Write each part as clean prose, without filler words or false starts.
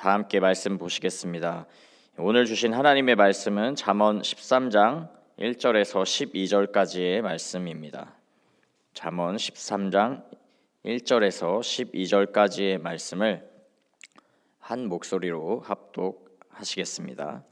다 함께 말씀 보시겠습니다. 오늘 주신 하나님의 말씀은 잠언 13장 1절에서 12절까지의 말씀입니다. 잠언 13장 1절에서 12절까지의 말씀을 한 목소리로 합독하시겠습니다.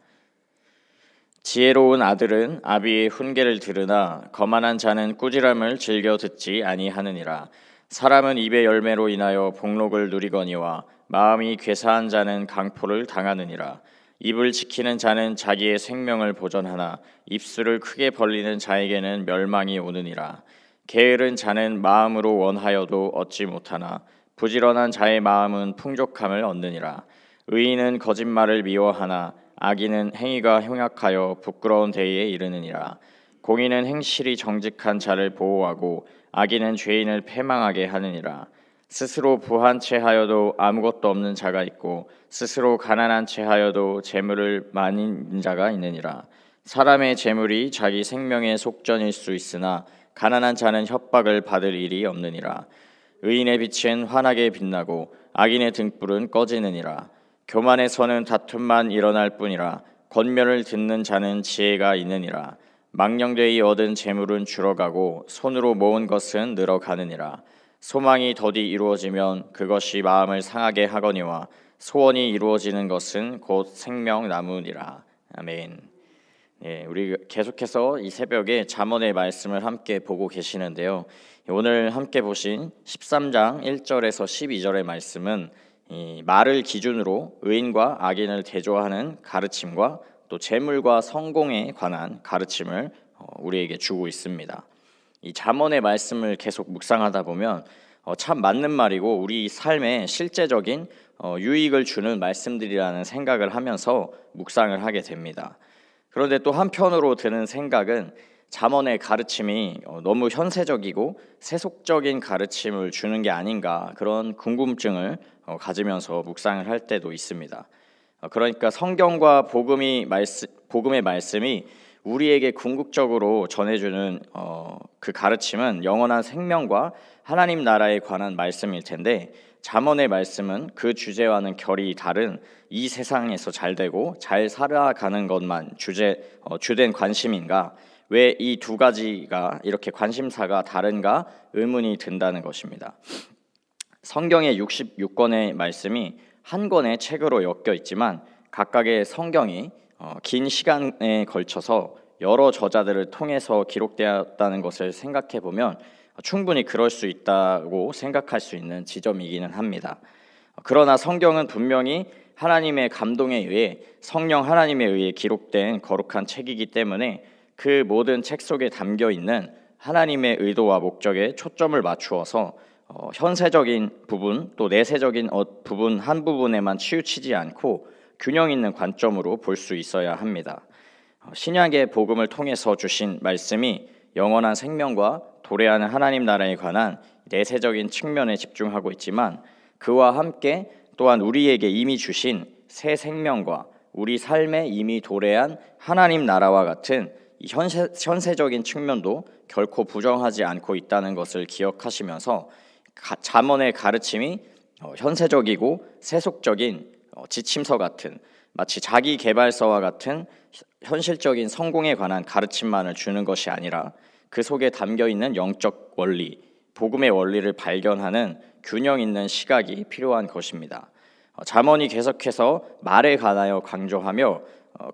지혜로운 아들은 아비의 훈계를 들으나 거만한 자는 꾸지람을 즐겨 듣지 아니하느니라. 사람은 입의 열매로 인하여 복록을 누리거니와 마음이 괴사한 자는 강포를 당하느니라. 입을 지키는 자는 자기의 생명을 보전하나 입술을 크게 벌리는 자에게는 멸망이 오느니라. 게으른 자는 마음으로 원하여도 얻지 못하나 부지런한 자의 마음은 풍족함을 얻느니라. 의인은 거짓말을 미워하나 악인은 행위가 흉악하여 부끄러운 대의에 이르느니라. 공의는 행실이 정직한 자를 보호하고 악인은 죄인을 패망하게 하느니라. 스스로 부한 채 하여도 아무것도 없는 자가 있고 스스로 가난한 채 하여도 재물을 많은 자가 있느니라. 사람의 재물이 자기 생명의 속전일 수 있으나 가난한 자는 협박을 받을 일이 없느니라. 의인의 빛은 환하게 빛나고 악인의 등불은 꺼지느니라. 교만에서는 다툼만 일어날 뿐이라. 권면을 듣는 자는 지혜가 있느니라. 망령되이 얻은 재물은 줄어가고 손으로 모은 것은 늘어가느니라. 소망이 더디 이루어지면 그것이 마음을 상하게 하거니와 소원이 이루어지는 것은 곧 생명나무니라. 아멘. 우리 계속해서 이 새벽에 잠언의 말씀을 함께 보고 계시는데요. 오늘 함께 보신 13장 1절에서 12절의 말씀은 이 말을 기준으로 의인과 악인을 대조하는 가르침과 또 재물과 성공에 관한 가르침을 우리에게 주고 있습니다. 이 잠언의 말씀을 계속 묵상하다 보면 참 맞는 말이고 우리 삶에 실제적인 유익을 주는 말씀들이라는 생각을 하면서 묵상을 하게 됩니다. 그런데 또 한편으로 드는 생각은 잠언의 가르침이 너무 현세적이고 세속적인 가르침을 주는 게 아닌가, 그런 궁금증을 가지면서 묵상을 할 때도 있습니다. 그러니까 성경과 복음의 말씀이 우리에게 궁극적으로 전해주는 그 가르침은 영원한 생명과 하나님 나라에 관한 말씀일 텐데, 잠언의 말씀은 그 주제와는 결이 다른 이 세상에서 잘되고 잘 살아가는 것만 주된 관심인가, 왜 이 두 가지가 이렇게 관심사가 다른가 의문이 든다는 것입니다. 성경의 66권의 말씀이 한 권의 책으로 엮여 있지만 각각의 성경이 긴 시간에 걸쳐서 여러 저자들을 통해서 기록되었다는 것을 생각해 보면 충분히 그럴 수 있다고 생각할 수 있는 지점이기는 합니다. 그러나 성경은 분명히 하나님의 감동에 의해, 성령 하나님에 의해 기록된 거룩한 책이기 때문에 그 모든 책 속에 담겨 있는 하나님의 의도와 목적에 초점을 맞추어서 현세적인 부분 또 내세적인 부분 한 부분에만 치우치지 않고 균형 있는 관점으로 볼 수 있어야 합니다. 신약의 복음을 통해서 주신 말씀이 영원한 생명과 도래하는 하나님 나라에 관한 내세적인 측면에 집중하고 있지만, 그와 함께 또한 우리에게 이미 주신 새 생명과 우리 삶에 이미 도래한 하나님 나라와 같은 현세적인 측면도 결코 부정하지 않고 있다는 것을 기억하시면서 잠언의 가르침이 현세적이고 세속적인 지침서 같은, 마치 자기 개발서와 같은 현실적인 성공에 관한 가르침만을 주는 것이 아니라 그 속에 담겨 있는 영적 원리, 복음의 원리를 발견하는 균형 있는 시각이 필요한 것입니다. 잠언이 계속해서 말에 관하여 강조하며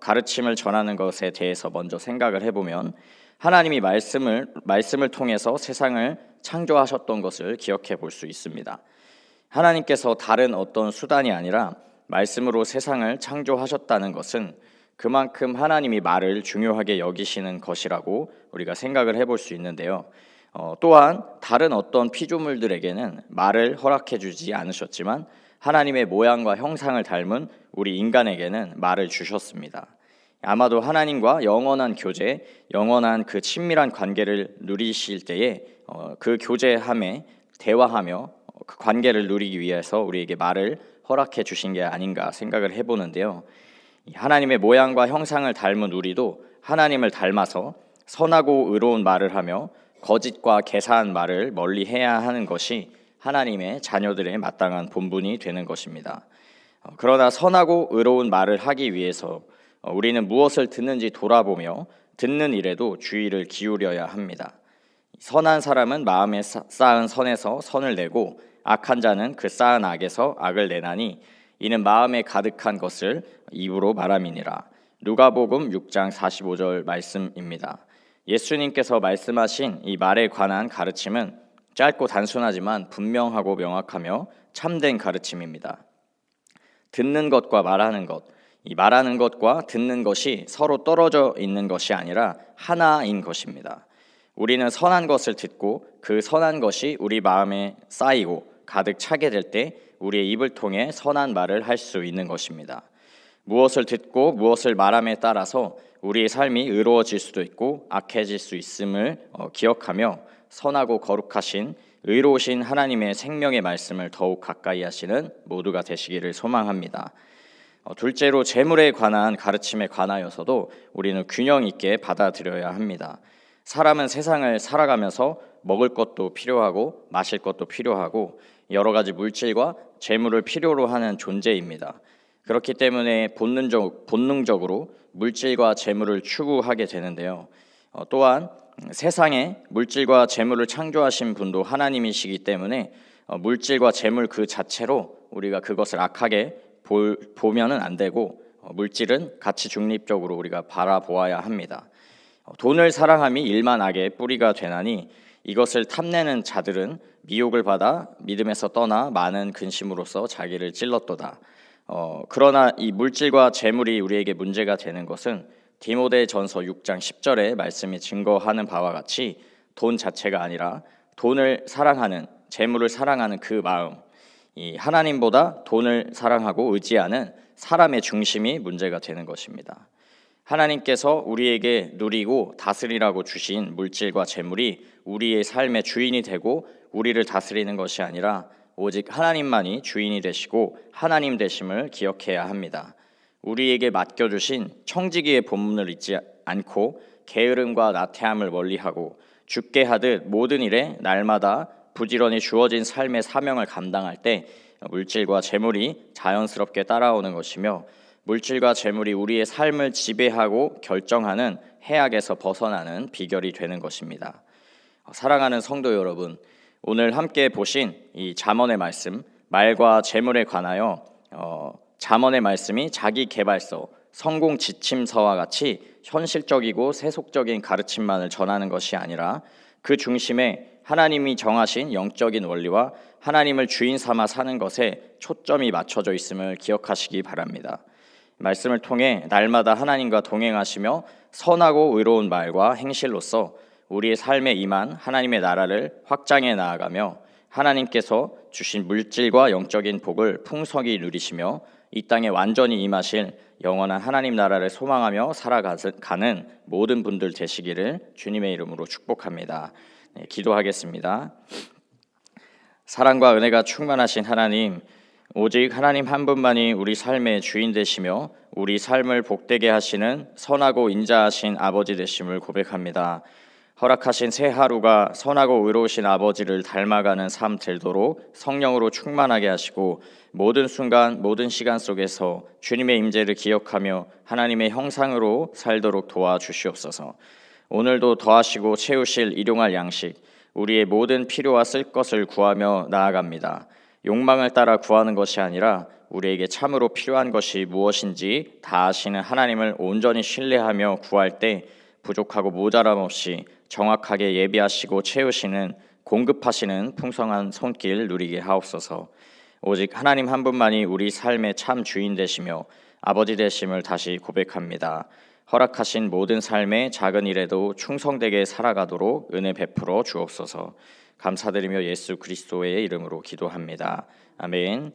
가르침을 전하는 것에 대해서 먼저 생각을 해보면, 하나님이 말씀을 통해서 세상을 창조하셨던 것을 기억해 볼 수 있습니다. 하나님께서 다른 어떤 수단이 아니라 말씀으로 세상을 창조하셨다는 것은 그만큼 하나님이 말을 중요하게 여기시는 것이라고 우리가 생각을 해볼 수 있는데요. 또한 다른 어떤 피조물들에게는 말을 허락해 주지 않으셨지만 하나님의 모양과 형상을 닮은 우리 인간에게는 말을 주셨습니다. 아마도 하나님과 영원한 교제, 영원한 그 친밀한 관계를 누리실 때에 그 교제함에 대화하며 그 관계를 누리기 위해서 우리에게 말을 허락해 주신 게 아닌가 생각을 해보는데요. 하나님의 모양과 형상을 닮은 우리도 하나님을 닮아서 선하고 의로운 말을 하며 거짓과 개사한 말을 멀리해야 하는 것이 하나님의 자녀들의 마땅한 본분이 되는 것입니다. 그러나 선하고 의로운 말을 하기 위해서 우리는 무엇을 듣는지 돌아보며 듣는 일에도 주의를 기울여야 합니다. 선한 사람은 마음에 쌓은 선에서 선을 내고 악한 자는 그 쌓은 악에서 악을 내나니 이는 마음에 가득한 것을 입으로 말함이니라. 누가복음 6장 45절 말씀입니다. 예수님께서 말씀하신 이 말에 관한 가르침은 짧고 단순하지만 분명하고 명확하며 참된 가르침입니다. 듣는 것과 말하는 것, 이 말하는 것과 듣는 것이 서로 떨어져 있는 것이 아니라 하나인 것입니다. 우리는 선한 것을 듣고 그 선한 것이 우리 마음에 쌓이고 가득 차게 될 때 우리의 입을 통해 선한 말을 할 수 있는 것입니다. 무엇을 듣고 무엇을 말함에 따라서 우리의 삶이 의로워질 수도 있고 악해질 수 있음을 기억하며 선하고 거룩하신 의로우신 하나님의 생명의 말씀을 더욱 가까이 하시는 모두가 되시기를 소망합니다. 둘째로 재물에 관한 가르침에 관하여서도 우리는 균형 있게 받아들여야 합니다. 사람은 세상을 살아가면서 먹을 것도 필요하고 마실 것도 필요하고 여러 가지 물질과 재물을 필요로 하는 존재입니다. 그렇기 때문에 본능적으로 물질과 재물을 추구하게 되는데요. 또한 세상에 물질과 재물을 창조하신 분도 하나님이시기 때문에 물질과 재물 그 자체로 우리가 그것을 악하게 보면은 안 되고 물질은 가치 중립적으로 우리가 바라보아야 합니다. 돈을 사랑함이 일만 악의 뿌리가 되나니 이것을 탐내는 자들은 미혹을 받아 믿음에서 떠나 많은 근심으로써 자기를 찔렀도다. 그러나 이 물질과 재물이 우리에게 문제가 되는 것은 디모데전서 6장 10절의 말씀이 증거하는 바와 같이 돈 자체가 아니라 돈을 사랑하는, 재물을 사랑하는 그 마음, 이 하나님보다 돈을 사랑하고 의지하는 사람의 중심이 문제가 되는 것입니다. 하나님께서 우리에게 누리고 다스리라고 주신 물질과 재물이 우리의 삶의 주인이 되고 우리를 다스리는 것이 아니라 오직 하나님만이 주인이 되시고 하나님 되심을 기억해야 합니다. 우리에게 맡겨주신 청지기의 본분을 잊지 않고 게으름과 나태함을 멀리하고 주께 하듯 모든 일에 날마다 부지런히 주어진 삶의 사명을 감당할 때 물질과 재물이 자연스럽게 따라오는 것이며 물질과 재물이 우리의 삶을 지배하고 결정하는 해악에서 벗어나는 비결이 되는 것입니다. 사랑하는 성도 여러분, 오늘 함께 보신 이 잠언의 말씀, 말과 재물에 관하여 잠언의 말씀이 자기 개발서, 성공 지침서와 같이 현실적이고 세속적인 가르침만을 전하는 것이 아니라 그 중심에 하나님이 정하신 영적인 원리와 하나님을 주인 삼아 사는 것에 초점이 맞춰져 있음을 기억하시기 바랍니다. 말씀을 통해 날마다 하나님과 동행하시며 선하고 의로운 말과 행실로서 우리의 삶에 임한 하나님의 나라를 확장해 나아가며 하나님께서 주신 물질과 영적인 복을 풍성히 누리시며 이 땅에 완전히 임하실 영원한 하나님 나라를 소망하며 살아가는 모든 분들 되시기를 주님의 이름으로 축복합니다. 기도하겠습니다. 사랑과 은혜가 충만하신 하나님, 오직 하나님 한 분만이 우리 삶의 주인 되시며 우리 삶을 복되게 하시는 선하고 인자하신 아버지 되심을 고백합니다. 허락하신 새 하루가 선하고 의로우신 아버지를 닮아가는 삶 되도록 성령으로 충만하게 하시고 모든 순간 모든 시간 속에서 주님의 임재를 기억하며 하나님의 형상으로 살도록 도와주시옵소서. 오늘도 더하시고 채우실 일용할 양식, 우리의 모든 필요와 쓸 것을 구하며 나아갑니다. 욕망을 따라 구하는 것이 아니라 우리에게 참으로 필요한 것이 무엇인지 다 아시는 하나님을 온전히 신뢰하며 구할 때 부족하고 모자람 없이 정확하게 예비하시고 채우시는 공급하시는 풍성한 손길 누리게 하옵소서. 오직 하나님 한 분만이 우리 삶의 참 주인 되시며 아버지 되심을 다시 고백합니다. 허락하신 모든 삶의 작은 일에도 충성되게 살아가도록 은혜 베풀어 주옵소서. 감사드리며 예수 그리스도의 이름으로 기도합니다. 아멘.